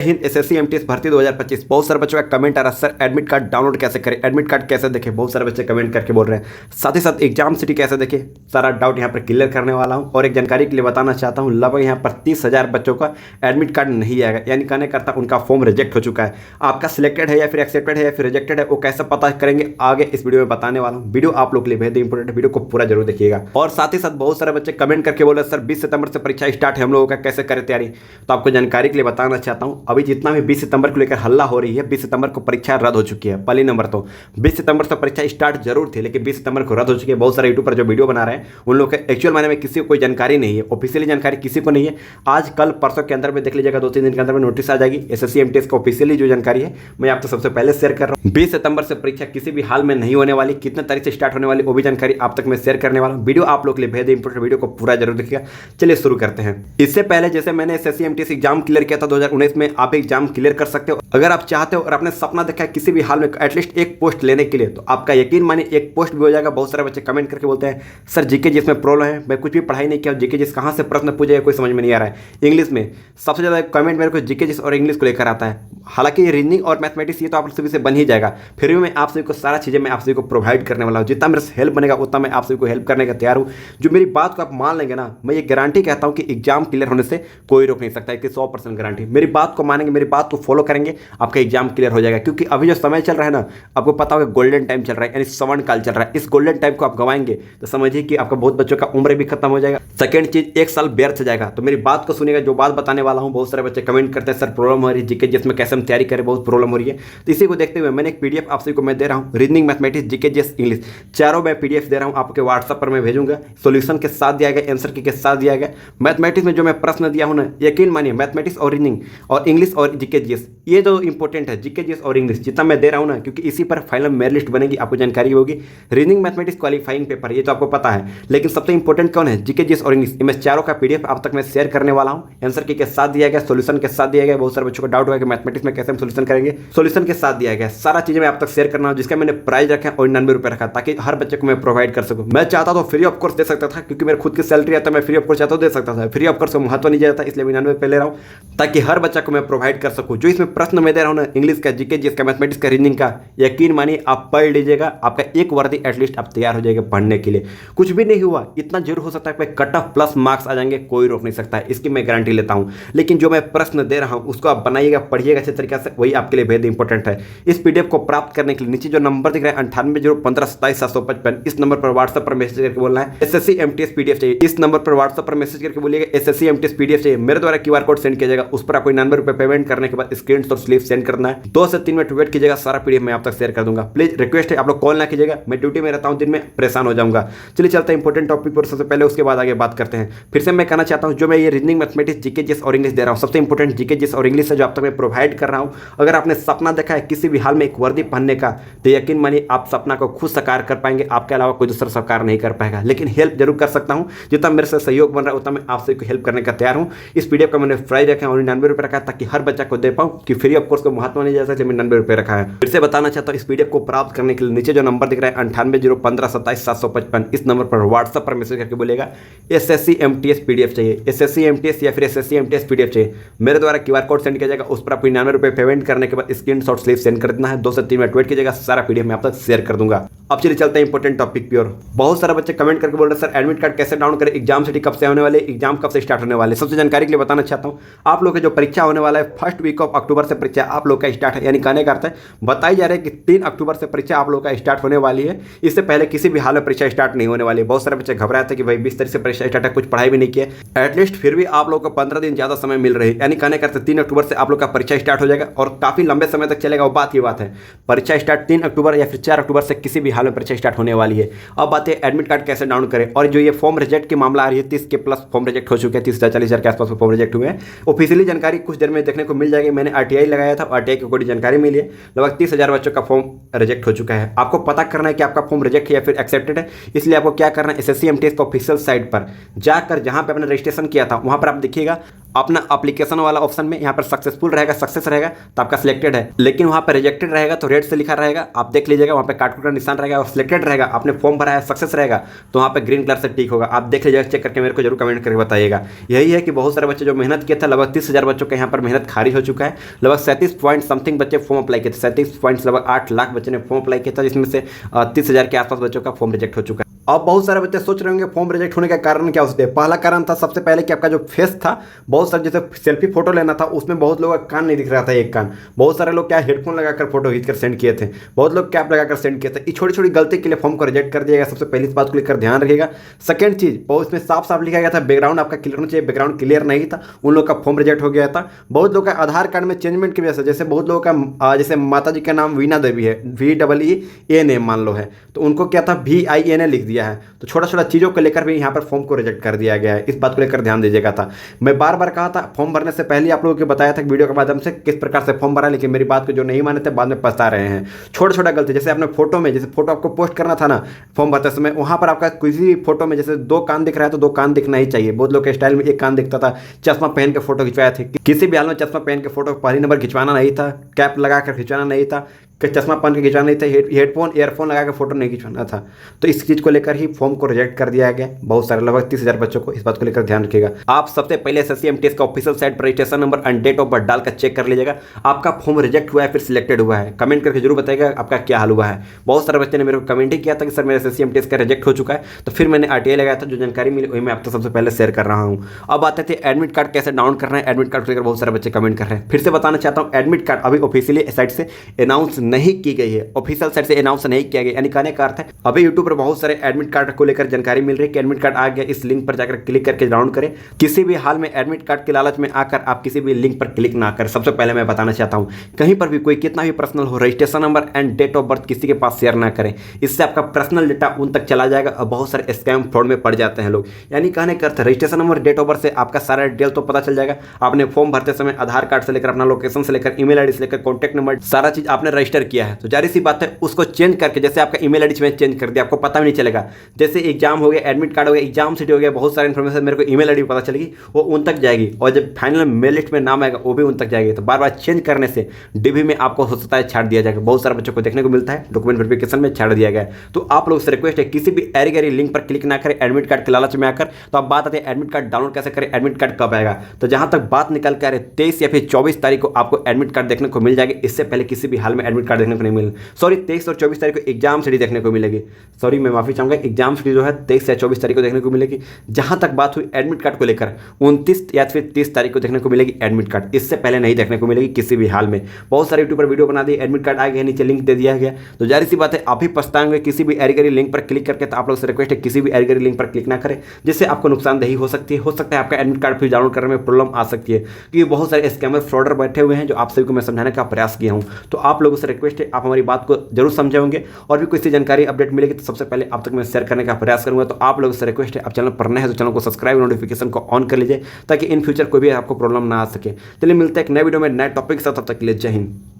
Hind SSC MTS भर्ती 2025। बहुत सारे बच्चों का कमेंट आ रहा है, सर एडमिट कार्ड डाउनलोड कैसे करें, एडमिट कार्ड कैसे देखें। बहुत सारे बच्चे कमेंट करके बोल रहे हैं। साथ ही साथ एग्जाम सिटी कैसे देखें, सारा डाउट यहाँ पर क्लियर करने वाला हूँ। और एक जानकारी के लिए बताना चाहता हूँ, लगभग यहाँ पर 30,000 बच्चों का एडमिट कार्ड नहीं आएगा, यानी कहने करता उनका फॉर्म रिजेक्ट हो चुका है। आपका सिलेक्टेड है या फिर एक्सेप्टेड है या फिर रिजेक्टेड है, वो कैसे पता करेंगे आगे इस वीडियो में बताने वाला हूँ। वीडियो आप लोग के लिए बेहद इंपॉर्टेंट, वीडियो को पूरा जरूर देखिएगा। और साथ ही साथ बहुत सारे बच्चे कमेंट करके बोल रहे हैं, सर 20 सितंबर से परीक्षा स्टार्ट है, हम लोगों का कैसे करें तैयारी। तो आपको जानकारी के लिए बताना चाहता हूँ, अभी जितना भी 20 सितंबर को लेकर हल्ला हो रही है, 20 सितंबर को परीक्षा रद्द हो चुकी है। पहली नंबर तो 20 सितंबर से परीक्षा स्टार्ट जरूर थी, लेकिन 20 सितंबर को रद्द हो चुकी है। बहुत सारे यूट्यूब पर जो वीडियो बना रहे हैं उन लोगों के एक्चुअल मायने में किसी को कोई जानकारी नहीं है, ऑफिशियली जानकारी किसी को नहीं है। आज कल परसों के अंदर में देख लीजिएगा, 2-3 दिन के अंदर में नोटिस आ जाएगी। एसएससी एमटीएस का ऑफिशियली जो जानकारी है मैं आपको सबसे पहले शेयर कर रहा हूँ। 20 सितंबर से परीक्षा किसी भी हाल में नहीं होने वाली, कितने तारीख से स्टार्ट होने वाली वो भी जानकारी आप तक मैं शेयर करने वाला हूँ। वीडियो आप लोग के लिए बेहद इंपॉर्टेंट, वीडियो को पूरा जरूर देखिएगा। चलिए शुरू करते हैं। इससे पहले जैसे मैंने एसएससी एमटीएस एग्जाम क्लियर किया था 2019 में, आप एग्जाम क्लियर कर सकते हो अगर आप चाहते हो और अपने सपना देखा है किसी भी हाल में एटलीस्ट एक पोस्ट लेने के लिए, तो आपका यकीन मानिए एक पोस्ट भी हो जाएगा। बहुत सारे बच्चे कमेंट करके बोलते हैं, सर जीके जिसमें प्रॉब्लम है, मैं कुछ भी पढ़ाई नहीं किया, जीके जिस कहाँ से प्रश्न पूछे कोई समझ में नहीं आ रहा है। इंग्लिश में सबसे ज़्यादा कमेंट मेरे को जीके जिस और इंग्लिश को लेकर आता है। हालांकि ये रीजनिंग और मैथमेटिक्स ये तो आप सभी से बन ही जाएगा, फिर भी मैं आप सभी को सारा चीज़ें मैं आप सभी को प्रोवाइड करने वाला हूँ। जितना मेरे से हेल्प बनेगा उतना मैं आप सभी को हेल्प करने का तैयार हूँ। जो मेरी बात को आप मान लेंगे ना, मैं ये गारंटी कहता हूँ कि एग्जाम क्लियर होने से कोई रोक नहीं सकता है, कि 100% गारंटी। मेरी बात को मानेंगे, मेरी बात को फॉलो करेंगे, आपका एग्जाम क्लियर हो जाएगा। क्योंकि अभी जो समय चल रहा है ना, आपको पता होगा गोल्डन टाइम चल रहा है, यानी सवर्ण काल चल रहा है। इस गोल्डन टाइम को आप गवाएंगे तो समझिए कि आपका बहुत बच्चों का उम्र भी खत्म हो जाएगा। सेकंड चीज, एक साल व्यर्थ जाएगा। तो मेरी बात को सुनिएगा, जो बात बताने वाला हूं। बहुत सारे बच्चे कमेंट करते हैं, सर प्रॉब्लम हो रही है जीके जिसमें कैसे हम तैयारी करें, बहुत प्रॉब्लम हो रही है। तो इसी को देखते हुए मैंने एक पीडीएफ आप सभी को मैं दे रहा हूं, रीजनिंग, मैथमेटिक्स, जीके जिस, इंग्लिश, चारों मैं पीडीएफ दे रहा हूं आपके व्हाट्सएप पर मैं भेजूंगा। सोल्यूशन के साथ दिया गया, आंसर के साथ दिया गया। मैथमेटिक्स में जो मैं प्रश्न दिया हूं ना, यकीन मानिए मैथमेटिक्स और रीजनिंग और इंग्लिश और जीके जीएस, ये जो इंपॉर्टेंट है जीके जीएस और इंग्लिश जितना मैं दे रहा हूं ना, क्योंकि इसी पर फाइनल मेरिट लिस्ट बनेगी, आपको जानकारी होगी। रीजनिंग मैथमेटिक्स क्वालिफाइंग पेपर ये तो आपको पता है, लेकिन सबसे इंपॉर्टेंट कौन है, जीके जीएस और इंग्लिश। मैं चारों का पीडीएफ आप तक मैं शेयर करने वाला हूं। आंसर के साथ दिया गया, सोल्यूशन के साथ दिया गया। बहुत सारे बच्चों को डाउट होगा कि मैथमेटिक्स में कैसे हम सोल्यूशन करेंगे, सोल्यूशन के साथ दिया गया। सारा चीजें मैं आप तक शेयर करना हूं, जिसका मैंने प्राइस रखा है 99 रुपये रखा, ताकि हर बच्चे को मैं प्रोवाइड कर सकूं। मैं चाहता तो फ्री ऑफ कोर्स दे सकता था, क्योंकि मेरे खुद की सैलरी आता, मैं फ्री ऑफ कोर्स चाहता दे सकता था। फ्री ऑफ कोर्स का महत्व नहीं जाता, इसलिए 99 रुपये ले रहा हूँ, ताकि हर बच्चा को मैं प्रोवाइड कर सकूँ। जो इसमें प्रश्न मैं दे रहा हूँ ना, इंग्लिश का, जीके जीएस का, मैथमेटिक्स का, रीजनिंग का, यकीन मानिए आप पढ़ लीजिएगा, आपका एक वर्दी एटलीस्ट आप तैयार हो जाएगा पढ़ने के लिए। कुछ भी नहीं हुआ, इतना जरूर हो सकता है कि कट ऑफ प्लस मार्क्स आ जाएंगे, कोई रोक नहीं सकता है, इसकी मैं गारंटी लेता हूं। लेकिन जो मैं प्रश्न दे रहा हूं उसको आप बनाइएगा, पढ़िएगा अच्छे तरीके से, वही आपके लिए बेहद इंपॉर्टेंट है। इस पीडीएफ को प्राप्त करने के लिए नीचे जो नंबर दिख रहा है 9801577755, इस नंबर पर व्हाट्सएप पर मैसेज करके बोलना है एसएससी एमटीएस पीडीएफ चाहिए। इस नंबर पर व्हाट्सएप पर मैसेज करके बोलिएगा एसएससी एमटीएस पीडीएफ चाहिए। मेरे द्वारा क्यूआर कोड सेंड किया जाएगा, उस पर आपको 99 रुपये पेमेंट करने के बाद स्क्रीनशॉट स्लिप सेंड करना है। 2 से 3 मिनट वेट कीजिएगा, सारा पीडीएफ मैं आप तक शेयर कर दूंगा। प्लीज रिक्वेस्ट है आप लोग कॉल ना कीजिएगा, मैं ड्यूटी में रहता हूं, दिन में परेशान हो जाऊंगा। चलिए चलते हैं इंपॉर्टेंट टॉपिक पर, सबसे पहले उसके बाद आगे बात करते हैं। फिर से मैं कहना चाहता हूं, जो मैं ये रीजनिंग, मैथमेटिक्स, जीके जीएस और इंग्लिश दे रहा हूं, सबसे इंपॉर्टेंट जीके जीएस और इंग्लिश है जो आप तक मैं प्रोवाइड कर रहा हूं। अगर आपने सपना देखा है किसी भी हाल में एक वर्दी पहनने का, तो यकीन मानिए आप सपना को खुद साकार कर पाएंगे, आपके अलावा कोई दूसरा साकार नहीं कर पाएगा। लेकिन हेल्प जरूर कर सकता हूं, जितना मेरे से सहयोग बन रहा है उतना मैं आप सभी को हेल्प करने का तैयार हूं। इस पीडीएफ का मैंने प्राइस रखा है 99 रुपये रखा है, ताकि हर बच्चा को दे पाऊं, कि फ्री ऑफ कोर्स को महत्व नहीं जाता, इसलिए मैंने 99 रुपये रखा है। फिर से बताना चाहता हूं, इस पीडीएफ को प्राप्त करने के लिए नीचे जो नंबर दिख रहा है 9801577755, इस नंबर पर व्हाट्सएप पर मैसेज करके बोलेगा एसएससी एमटीएस पीडीएफ चाहिए, एसएससी एमटीएस या फिर एसएससी एमटीएस पीडीएफ चाहिए। मेरे द्वारा क्यूआर कोड सेंड किया जाएगा, उस पर आपको 99 रुपये पेमेंट करने के बाद स्क्रीनशॉट स्लिप सेंड कर देना है। 2 से 3 मिनट वेट कीजिएगा, सारा पीडीएफ मैं आप तक शेयर कर दूंगा। अब चलिए चलते हैं इंपॉर्टेंट टॉपिक की ओर। बहुत सारे बच्चे कमेंट करके बोल रहे हैं, सर एडमिट कार्ड कैसे डाउन करें, एग्जाम सिटी कब से होने वाले, एग्जाम कब से स्टार्ट होने वाले। सबसे जानकारी के लिए बताना चाहता हूं, आप लोग का जो परीक्षा होने वाला है फर्स्ट वीक ऑफ अक्टूबर से परीक्षा आप लोग का स्टार्ट है, यानी कहने का अर्थ है बताई जा रहा है कि 3 अक्टूबर से परीक्षा आप लोग का स्टार्ट होने वाली है। इससे पहले किसी भी हाल में परीक्षा स्टार्ट नहीं होने वाली है। बहुत सारे बच्चे घबराए थे कि भाई 20 तारीख से परीक्षा स्टार्ट है, कुछ पढ़ाई भी नहीं किया। एटलीस्ट फिर भी आप लोग को 15 दिन ज्यादा समय मिल रही है, यानी कहने का अर्थ 3 अक्टूबर से आप लोग का परीक्षा स्टार्ट हो जाएगा और काफी लंबे समय तक चलेगा। वो बात की बात है, परीक्षा स्टार्ट 3 अक्टूबर या फिर 4 अक्टूबर से किसी भी हाल में परीक्षा स्टार्ट होने वाली है। अब बात है एडमिट कार्ड कैसे डाउन करें। और जो ये फॉर्म रिजेक्ट की मामला आ रही है, 30 के प्लस फॉर्म रिजेक्ट हो चुके हैं, 30,000-40,000 के आसपास फॉर्म रिजेक्ट हुए हैं। ऑफिशियली जानकारी कुछ देर में देखने को मिल जाएगी। मैंने आरटीआई लगाया था, आरटीआई की कोई जानकारी मिली है, लगभग 30,000 बच्चों का फॉर्म रिजेक्ट हो चुका है। आपको पता करना है कि आपका फॉर्म रिजेक्ट है या फिर एक्सेप्टेड है। इसलिए आपको क्या करना है, एसएससी एमटीएस का ऑफिशियल साइट पर जाकर जहां पे आपने रजिस्ट्रेशन किया था वहां पर आप देखिएगा अपना एप्लीकेशन वाला ऑप्शन में यहाँ पर सक्सेसफुल रहेगा, सक्सेस रहेगा तो आपका सिलेक्टेड है, लेकिन वहाँ पर रिजेक्टेड रहेगा तो रेड से लिखा रहेगा, आप देख लीजिएगा वहाँ पे काटकूट का निशान रहेगा। और सिलेक्टेड रहेगा, आपने फॉर्म भरा है, सक्सेस रहेगा तो वहाँ पे ग्रीन कलर से टिक होगा। आप देख लीजिएगा, चेक करके मेरे को जरूर कमेंट करके बताइएगा। यही है कि बहुत सारे बच्चे जो मेहनत किए थे, लगभग 30,000 बच्चों के यहाँ पर मेहनत खारिज हो चुका है। लगभग 37 पॉइंट समथिंग बच्चे फॉर्म अप्लाई किए थे, 37 पॉइंट लगभग 8 लाख बच्चे ने फॉर्म अप्लाई किया था, जिसमें से 30,000 के आसपास बच्चों का फॉर्म रिजेक्ट हो चुका है। अब बहुत सारे बच्चे सोच रहे होंगे फॉर्म रिजेक्ट होने का कारण क्या हो सकता है। पहला कारण था सबसे पहले कि आपका जो फेस था, बहुत सारे जैसे सेल्फी फोटो लेना था उसमें बहुत लोगों का कान नहीं दिख रहा था, एक कान। बहुत सारे लोग क्या हेडफोन लगाकर फोटो खींच कर सेंड किए थे, बहुत लोग कैप लगाकर सेंड किए थे। इस छोटी छोटी गलती के लिए फॉर्म को रिजेक्ट कर दिया गया। सबसे पहली इस बात को लेकर ध्यान रखिएगा। सेकंड चीज, बहुत इसमें साफ साफ लिखा गया था बैकग्राउंड आपका क्लियर होना चाहिए, बैकग्राउंड क्लियर नहीं था, उन लोग का फॉर्म रिजेक्ट हो गया था। बहुत लोग का आधार कार्ड में चेंजमेंट की वजह से, जैसे बहुत लोगों का जैसे माता जी का नाम वीणा देवी है, VEENA मान लो है, तो उनको क्या था VINA लिख दिया है। तो छोटा छोटा चीज़ों को लेकर भी यहाँ पर फॉर्म को रिजेक्ट कर दिया गया है। इस बात को लेकर ध्यान दीजिएगा। था मैं बार बार कहा था, फॉर्म भरने से पहले आप लोगों को बताया था वीडियो के माध्यम से किस प्रकार से फॉर्म भरा, लेकिन मेरी बात को जो नहीं माने थे बाद में पछता रहे हैं। छोटा छोटा गलती, जैसे आपने फोटो में, जैसे फोटो आपको पोस्ट करना था ना फॉर्म भरते समय, वहाँ पर आपका किसी फोटो में जैसे 2 कान दिख रहा है तो 2 कान दिखना ही चाहिए। बहुत लोग के स्टाइल में 1 कान दिखता था। चश्मा पहन के फोटो खिंचवाए थे, किसी भी हाल में चश्मा पहन के फोटो पहली नंबर खिंचवाना नहीं था, कैप लगा कर खिंचवाना नहीं था, चश्मा पहन के खिंचवाना नहीं था, हेडफोन ईयरफोन लगा के फोटो नहीं खिंचवाना था। तो इस चीज़ को लेकर ही फॉर्म को रिजेक्ट कर दिया गया बहुत सारे, लगभग 30,000 बच्चों को। इस बात को लेकर ध्यान रखिएगा। आप सबसे पहले SSC MTS का ऑफिशियल साइट पर registration number and date of birth डालकर चेक कर लीजिएगा आपका फॉर्म रिजेक्ट हुआ है फिर सिलेक्टेड हुआ है। कमेंट करके जरूर बताइएगा आपका क्या हाल हुआ है। बहुत सारे बच्चे ने मेरे को कमेंट ही किया था कि सर मेरा SSC MTS का रिजेक्ट हो चुका है, तो फिर मैंने RTI लगाया था। जो जानकारी मिली वही मैं आपको सबसे पहले शेयर कर रहा हूँ। अब आते थे एडमिट कार्ड कैसे डाउनलोड करना है। एडमिट कार्ड को लेकर बहुत सारे बच्चे कमेंट कर रहे हैं। फिर से बताना चाहता हूँ, एडमिट कार्ड अभी ऑफिशियली साइट से अनाउंस नहीं की गई है, ऑफिशियल साइट से अनाउंस नहीं किया गया। यानी कहने का अर्थ है अभी यूट्यूब पर बहुत सारे एडमिट कार्ड को लेकर जानकारी मिल रही है कि एडमिट कार्ड आ गया, इस लिंक पर जाकर क्लिक करके डाउनलोड करें। किसी भी हाल में एडमिट कार्ड के लालच में आकर आप किसी भी लिंक पर क्लिक ना करें। सबसे पहले मैं बताना चाहता हूं, कहीं पर भी कोई कितना भी पर्सनल हो, registration number and date of birth किसी के पास शेयर ना करें। इससे आपका पर्सनल डेटा उन तक चला जाएगा और बहुत सारे स्कैम फ्रॉड में पड़ जाते हैं लोग। यानी कहने का अर्थ registration number date of birth से आपका सारा डिटेल तो पता चल जाएगा। आपने फॉर्म भरते समय आधार कार्ड से लेकर अपना लोकेशन से लेकर ईमेल आईडी से लेकर कॉन्टैक्ट नंबर सारा चीज आपने रजिस्टर किया है, तो जाहिर सी बात है उसको चेंज करके, जैसे आपका ईमेल आईडी में चेंज कर दिया, आपको पता भी नहीं चलेगा। जैसे एग्जाम हो गया, एडमिट कार्ड हो गया, एग्जाम सीट हो गया, बहुत सारी इन्फॉर्मेशन मेरे को ईमेल आईडी पता चलेगी, वो उन तक जाएगी और जब फाइनल मेल लिस्ट में नाम आएगा वो भी उन तक जाएगी। तो बार बार चेंज करने से DB में आपको हो सकता है छाड़ दिया जाएगा। बहुत सारे बच्चों को देखने को मिलता है डॉक्यूमेंट वेरिफिकेशन में छाड़ दिया गया। तो आप लोगों से रिक्वेस्ट है किसी भी एरी गैरी लिंक पर क्लिक ना करें एडमिट कार्ड के लालच में आकर। तो अब बात आती है एडमिट कार्ड डाउनलोड कैसे करें, एडमिट कार्ड कब आएगा। तो जहां तक बात निकल के आ रही है 23 या फिर 24 तारीख को आपको एडमिट कार्ड देखने को मिल जाएगी। इससे पहले किसी भी हाल में एडमिट कार्ड देखने को नहीं मिले। सॉरी, 23 और 24 तारीख को एग्जाम सीडी देखने को मिलेगी। सॉरी, मैं माफी चाहूंगा, एग्जाम सीडी जो है 23 या 24 तारीख को देखने को मिलेगी। जहां तक बात हुई एडमिट कार्ड को लेकर 29 या फिर 30 तारीख को देखने को मिलेगी एडमिट कार्ड। इससे पहले नहीं देखने को मिलेगी किसी भी हाल में। बहुत सारे यूट्यूबर वीडियो बना दिए, एडमिट कार्ड आ गया, नीचे लिंक दे दिया गया। तो जाहिर सी बात है आप ही पछताएंगे किसी भी एरीगरी लिंक पर क्लिक करके। तो आप लोग से रिक्वेस्ट है किसी भी एरीगरी लिंक पर क्लिक ना करें, जिससे आपको नुकसानदेही हो सकती है। हो सकता है आपका एडमिट कार्ड फिर डाउनलोड करने में प्रॉब्लम आ सकती है, क्योंकि बहुत सारे स्कैमर फ्रॉडर बैठे हुए हैं जो आप सभी को मैं समझाने का प्रयास किया हूं। तो आप लोगों से रिक्वेस्ट है आप हमारी बात को जरूर समझे होंगे, और भी कोई सी जानकारी अपडेट मिलेगी तो सबसे पहले आप तक मैं शेयर करने का प्रयास करूंगा। तो आप लोगों से रिक्वेस्ट है आप चैनल पर नए हैं तो चैनल को सब्सक्राइब, नोटिफिकेशन को ऑन कर लीजिए, ताकि इन फ्यूचर कोई भी आपको प्रॉब्लम ना आ सके। चलिए मिलते हैं एक नए वीडियो में नए टॉपिक के साथ, तब तक के लिए जय हिंद।